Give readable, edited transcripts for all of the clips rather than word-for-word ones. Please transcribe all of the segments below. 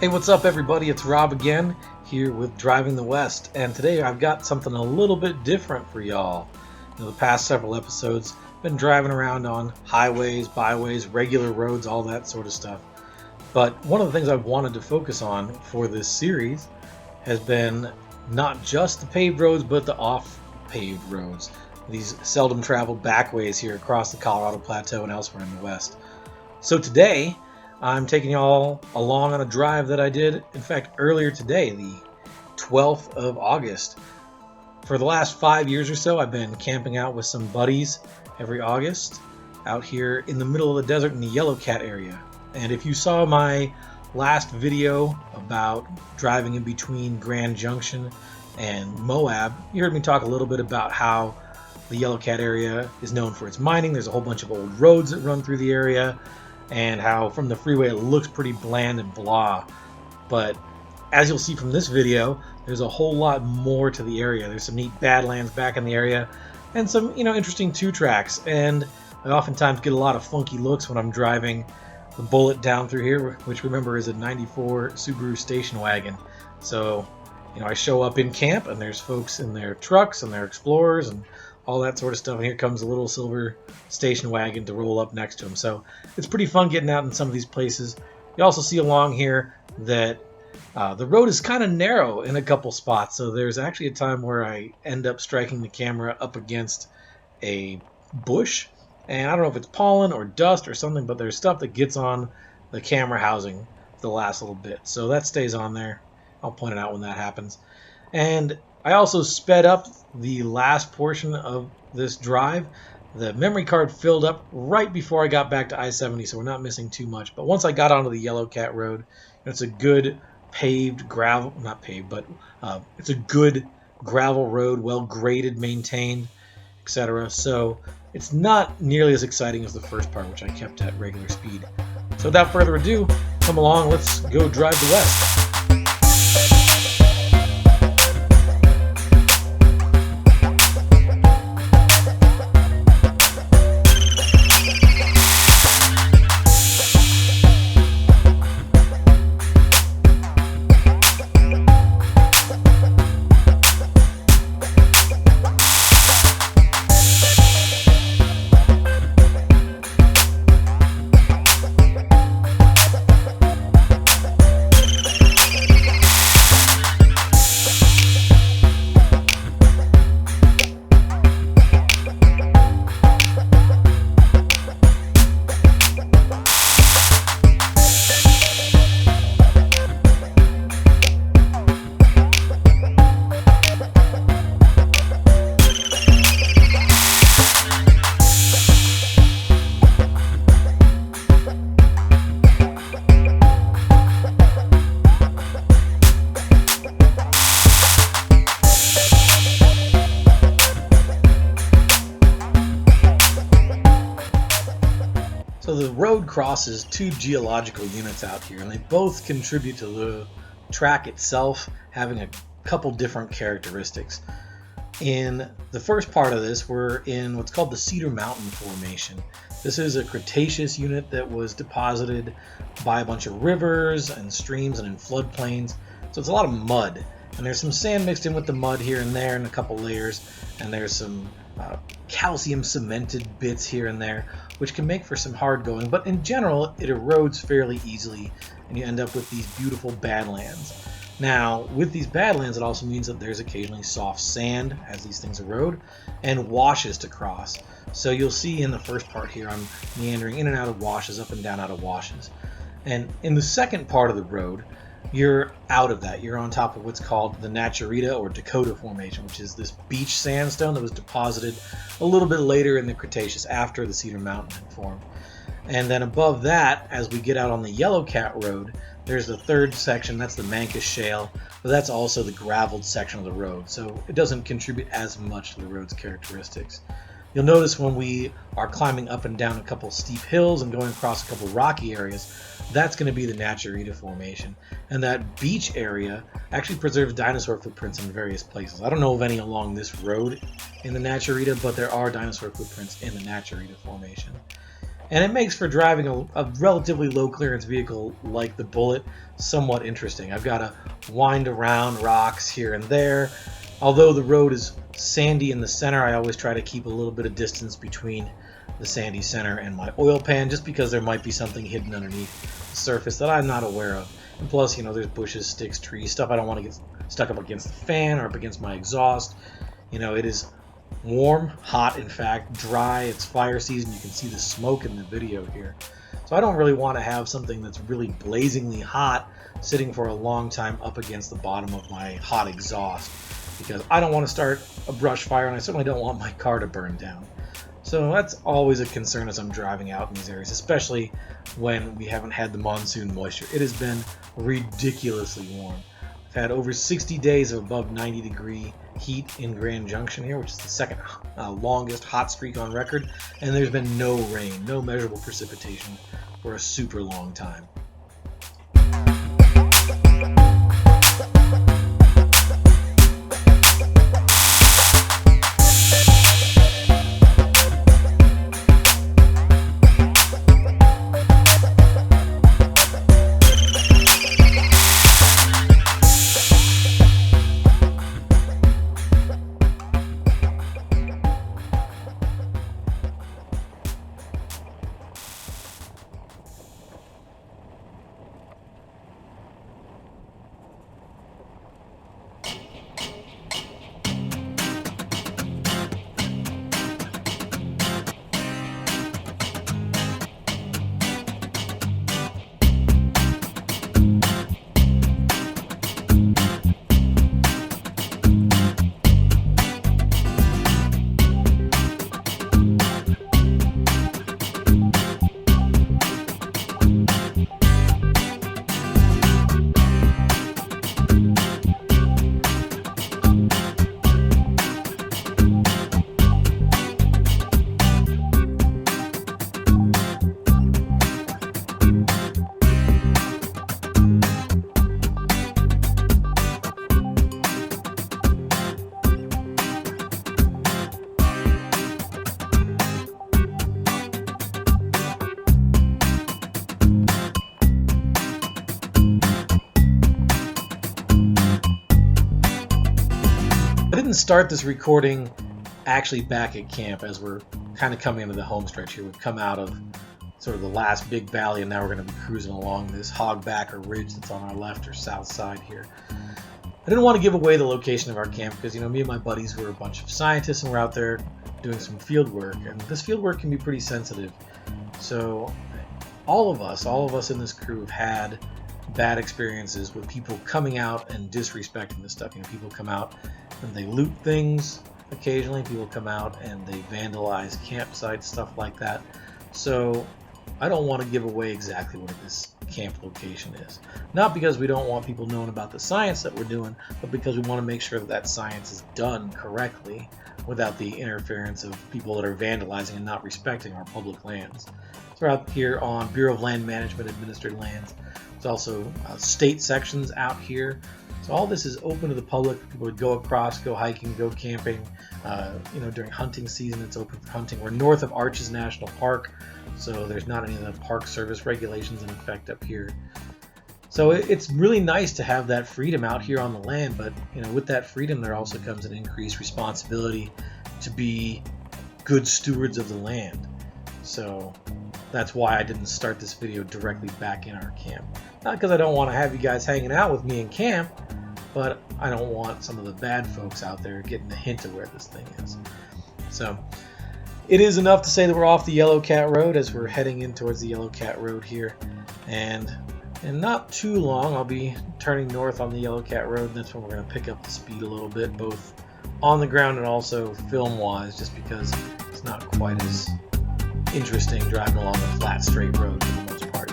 Hey, what's up everybody? It's Rob again, here with Driving the West, and today I've got something a little bit different for y'all. The past several episodes, I've been driving around on highways, byways, regular roads, all that sort of stuff. But one of the things I've wanted to focus on for this series has been not just the paved roads, but the off-paved roads. These seldom traveled backways here across the Colorado Plateau and elsewhere in the West. So today, I'm taking y'all along on a drive that I did, in fact, earlier today, the 12th of August. For the last 5 years or so, I've been camping out with some buddies every August out here in the middle of the desert in the Yellowcat area. And if you saw my last video about driving in between Grand Junction and Moab, you heard me talk a little bit about how the Yellowcat area is known for its mining. There's a whole bunch of old roads that run through the area, and how from the freeway it looks pretty bland and blah. But as you'll see from this video, there's a whole lot more to the area. There's some neat badlands back in the area, and some interesting two tracks. And I oftentimes get a lot of funky looks when I'm driving the Bullet down through here, which remember is a '94 Subaru station wagon. So I show up in camp and there's folks in their trucks and their Explorers and all that sort of stuff, and here comes a little silver station wagon to roll up next to him. So it's pretty fun getting out in some of these places. You also see along here that the road is kind of narrow in a couple spots, so there's actually a time where I end up striking the camera up against a bush, and I don't know if it's pollen or dust or something, but there's stuff that gets on the camera housing for the last little bit, so that stays on there. I'll point it out when that happens. And I also sped up the last portion of this drive. The memory card filled up right before I got back to I-70, so we're not missing too much. But once I got onto the Yellowcat Road, it's a good paved gravel, not paved, but it's a good gravel road, well graded, maintained, etc. So it's not nearly as exciting as the first part, which I kept at regular speed. So without further ado, come along, let's go drive the West. So the road crosses two geological units out here, and they both contribute to the track itself having a couple different characteristics. In the first part of this, we're in what's called the Cedar Mountain Formation. This is a Cretaceous unit that was deposited by a bunch of rivers and streams and in floodplains. So it's a lot of mud, and there's some sand mixed in with the mud here and there in a couple layers, and there's some calcium cemented bits here and there, which can make for some hard going, but in general it erodes fairly easily and you end up with these beautiful badlands. Now with these badlands, it also means that there's occasionally soft sand as these things erode and washes to cross. So you'll see in the first part here I'm meandering in and out of washes, up and down out of washes. And in the second part of the road, you're out of that. You're on top of what's called the Naturita or Dakota Formation, which is this beach sandstone that was deposited a little bit later in the Cretaceous after the Cedar Mountain had formed. And then above that, as we get out on the Yellowcat Road, there's the third section, that's the Mancus Shale, but that's also the graveled section of the road, so it doesn't contribute as much to the road's characteristics. You'll notice when we are climbing up and down a couple steep hills and going across a couple rocky areas, that's going to be the Naturita Formation. And that beach area actually preserves dinosaur footprints in various places. I don't know of any along this road in the Naturita, but there are dinosaur footprints in the Naturita Formation. and it makes for driving a relatively low clearance vehicle like the Bullet somewhat interesting. I've got to wind around rocks here and there. Although the road is sandy in the center, I always try to keep a little bit of distance between the sandy center and my oil pan, just because there might be something hidden underneath the surface that I'm not aware of. And plus, there's bushes, sticks, trees, stuff I don't want to get stuck up against the fan or up against my exhaust. It is warm, hot, in fact, dry. It's fire season. You can see the smoke in the video here. So I don't really want to have something that's really blazingly hot sitting for a long time up against the bottom of my hot exhaust, because I don't want to start a brush fire, and I certainly don't want my car to burn down. So that's always a concern as I'm driving out in these areas, especially when we haven't had the monsoon moisture. It has been ridiculously warm. I've had over 60 days of above 90-degree heat in Grand Junction here, which is the second longest hot streak on record, and there's been no rain, no measurable precipitation for a super long time. I didn't start this recording actually back at camp, as we're kind of coming into the home stretch here. We've come out of sort of the last big valley, and now we're going to be cruising along this hogback or ridge that's on our left or south side here. I didn't want to give away the location of our camp because, me and my buddies were a bunch of scientists, and we're out there doing some field work, and this field work can be pretty sensitive. So all of us in this crew have had bad experiences with people coming out and disrespecting this stuff. People come out and they loot things occasionally. People come out and they vandalize campsites, stuff like that. So I don't want to give away exactly what this camp location is. Not because we don't want people knowing about the science that we're doing, but because we want to make sure that science is done correctly without the interference of people that are vandalizing and not respecting our public lands. So we're out here on Bureau of Land Management administered lands. There's also state sections out here. So all this is open to the public. People would go across, go hiking, go camping. During hunting season, it's open for hunting. We're north of Arches National Park, so there's not any of the Park Service regulations in effect up here. So it's really nice to have that freedom out here on the land, but with that freedom there also comes an increased responsibility to be good stewards of the land. So that's why I didn't start this video directly back in our camp. Not because I don't want to have you guys hanging out with me in camp, but I don't want some of the bad folks out there getting a hint of where this thing is. So it is enough to say that we're off the Yellowcat Road as we're heading in towards the Yellowcat Road here. And in not too long, I'll be turning north on the Yellowcat Road, and that's when we're going to pick up the speed a little bit, both on the ground and also film-wise, just because it's not quite as interesting driving along a flat, straight road for the most part.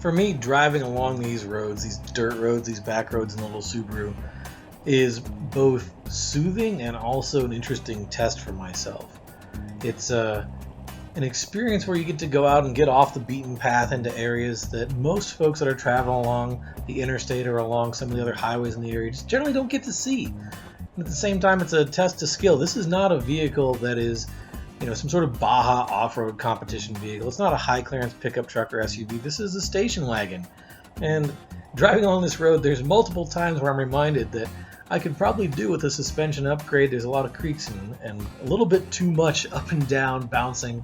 for me, driving along these roads, these dirt roads, these back roads in the little Subaru, is both soothing and also an interesting test for myself. It's an experience where you get to go out and get off the beaten path into areas that most folks that are traveling along the interstate or along some of the other highways in the area just generally don't get to see. And at the same time, it's a test of skill. This is not a vehicle that is, some sort of Baja off-road competition vehicle. It's not a high clearance pickup truck or SUV. This is a station wagon. And driving along this road, there's multiple times where I'm reminded that I could probably do with a suspension upgrade. There's a lot of creaks and a little bit too much up and down bouncing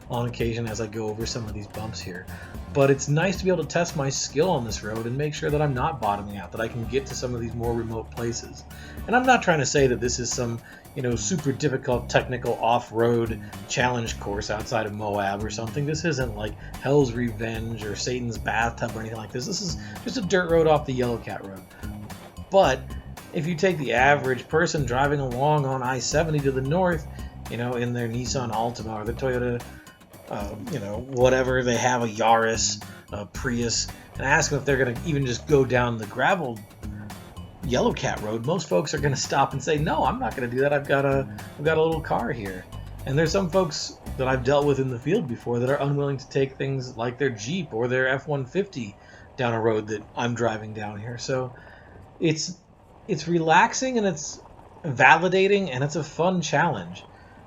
on occasion as I go over some of these bumps here. But it's nice to be able to test my skill on this road and make sure that I'm not bottoming out, that I can get to some of these more remote places. And I'm not trying to say that this is some super difficult technical off-road challenge course outside of Moab or something. This isn't like Hell's Revenge or Satan's Bathtub or anything like this. This is just a dirt road off the Yellowcat road. But if you take the average person driving along on I-70 to the north, in their Nissan Altima or the Toyota, whatever, they have a Yaris, a Prius, and ask them if they're going to even just go down the gravel Yellowcat road, most folks are going to stop and say, no, I'm not going to do that. I've got a little car here. And there's some folks that I've dealt with in the field before that are unwilling to take things like their Jeep or their F-150 down a road that I'm driving down here. So it's relaxing and it's validating and it's a fun challenge.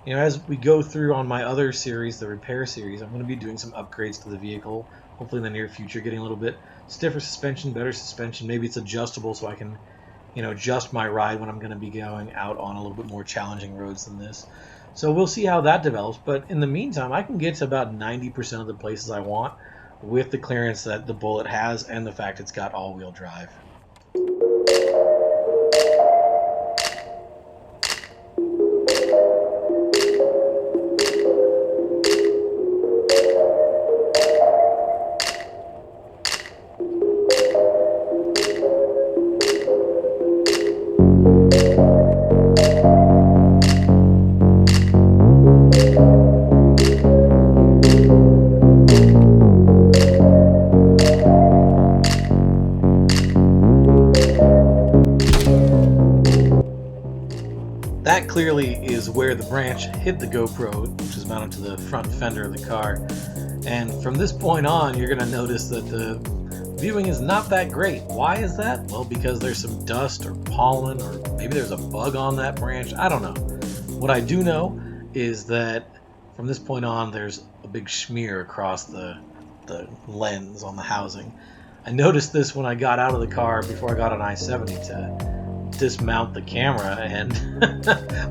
As we go through on my other series, the repair series, I'm going to be doing some upgrades to the vehicle, hopefully in the near future, getting a little bit stiffer suspension, better suspension. Maybe it's adjustable so I can adjust my ride when I'm going to be going out on a little bit more challenging roads than this. So we'll see how that develops. But in the meantime, I can get to about 90% of the places I want with the clearance that the Bullet has and the fact it's got all-wheel drive. That clearly is where the branch hit the GoPro, which is mounted to the front fender of the car. And from this point on, you're going to notice that the viewing is not that great. Why is that? Well, because there's some dust or pollen, or maybe there's a bug on that branch. I don't know. What I do know is that from this point on, there's a big smear across the lens on the housing. I noticed this when I got out of the car before I got on I-70 to dismount the camera, and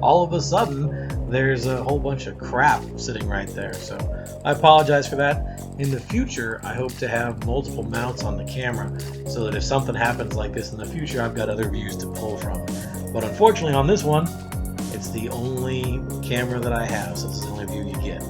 all of a sudden there's a whole bunch of crap sitting right there. So I apologize for that. In the future, I hope to have multiple mounts on the camera so that if something happens like this in the future, I've got other views to pull from. But unfortunately on this one, it's the only camera that I have, so it's the only view you get.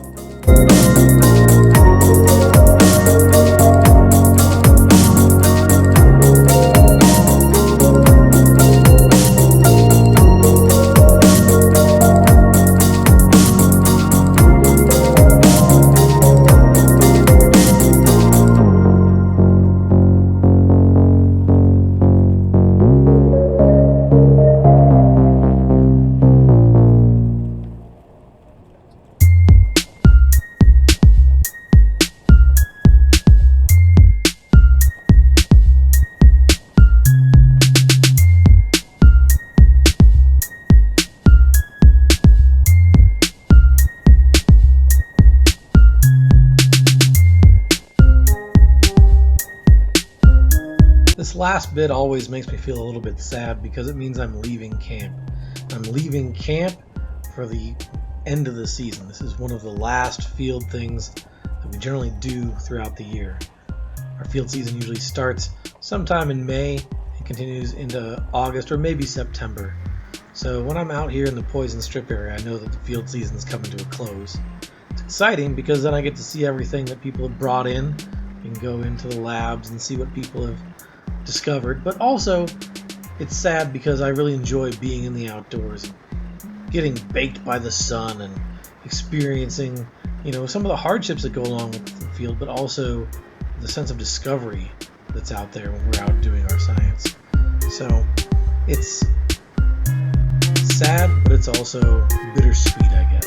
This last bit always makes me feel a little bit sad because it means I'm leaving camp. I'm leaving camp for the end of the season. This is one of the last field things that we generally do throughout the year. Our field season usually starts sometime in May and continues into August or maybe September. So when I'm out here in the Poison Strip area, I know that the field season is coming to a close. It's exciting because then I get to see everything that people have brought in. You can go into the labs and see what people have discovered, but also it's sad because I really enjoy being in the outdoors and getting baked by the sun and experiencing some of the hardships that go along with the field, but also the sense of discovery that's out there when we're out doing our science. So it's sad, but it's also bittersweet, I guess.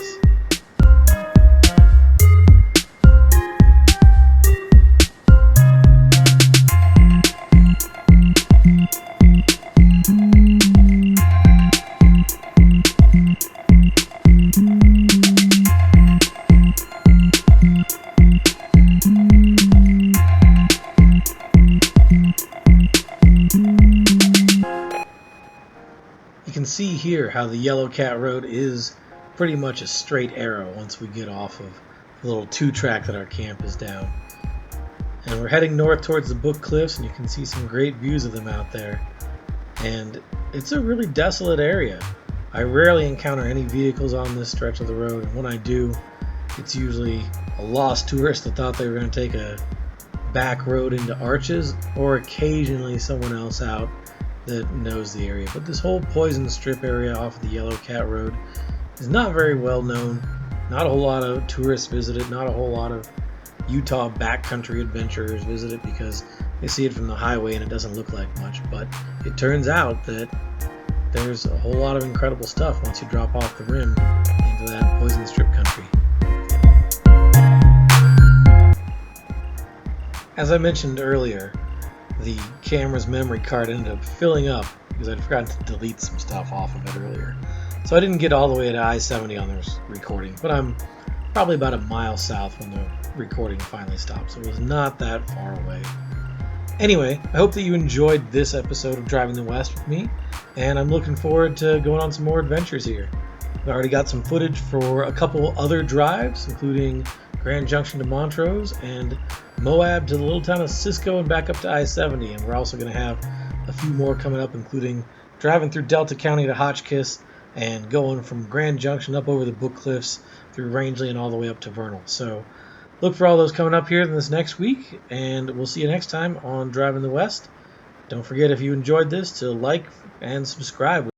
You can see here how the Yellowcat Road is pretty much a straight arrow once we get off of the little 2-track that our camp is down. And we're heading north towards the Book Cliffs, and you can see some great views of them out there. And it's a really desolate area. I rarely encounter any vehicles on this stretch of the road, and when I do, it's usually a lost tourist that thought they were going to take a back road into Arches, or occasionally someone else out that knows the area. But this whole Poison Strip area off of the Yellowcat Road is not very well known. Not a whole lot of tourists visit it, not a whole lot of Utah backcountry adventurers visit it because they see it from the highway and it doesn't look like much. But it turns out that there's a whole lot of incredible stuff once you drop off the rim into that Poison Strip country. As I mentioned earlier, the camera's memory card ended up filling up because I'd forgotten to delete some stuff off of it earlier. So I didn't get all the way to I-70 on this recording, but I'm probably about a mile south when the recording finally stopped, so it was not that far away. Anyway, I hope that you enjoyed this episode of Driving the West with me, and I'm looking forward to going on some more adventures here. I've already got some footage for a couple other drives, including Grand Junction to Montrose and Moab to the little town of Cisco and back up to I-70, and we're also going to have a few more coming up, including driving through Delta County to Hotchkiss and going from Grand Junction up over the Book Cliffs through Rangeley and all the way up to Vernal. So look for all those coming up here this next week, and we'll see you next time on Driving the West. Don't forget, if you enjoyed this, to like and subscribe.